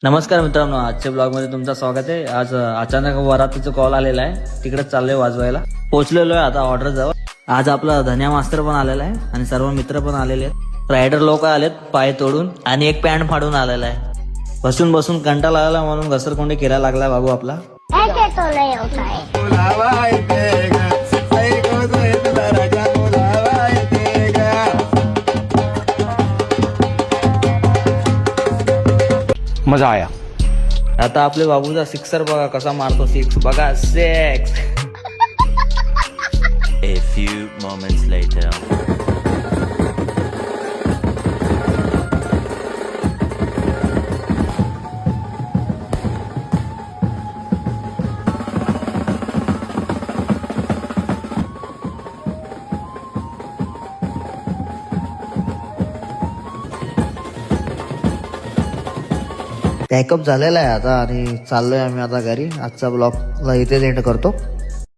नमस्कार मित्रांनो, आजच्या ब्लॉगमध्ये तुमचं स्वागत आहे. आज अचानक वरातीचा कॉल आलेला आहे, तिकडेच चाललोय वाजवायला. पोहोचलेलो आहे आता ऑर्डर जवळ. आज आपला धन्या मास्तर पण आलेला आहे आणि सर्व मित्र पण आलेले आहेत. रायडर लोक आलेत पाय तोडून आणि एक पॅन्ट फाडून आलेला आहे. बसून बसून कंटाळा आला म्हणून घसरकोंडी खेळायला लागला बाबू आपला. ऐसे तो नहीं होता है। मजा आया. आता आपले बाबूचा सिक्सर बघा कसा मारतो. सिक्स बघा, six. A few moments later. Pack up झालेला आहे आता आणि चाललोय आम्ही आता घरी. आजचा ब्लॉगला इथेच एंड करतो.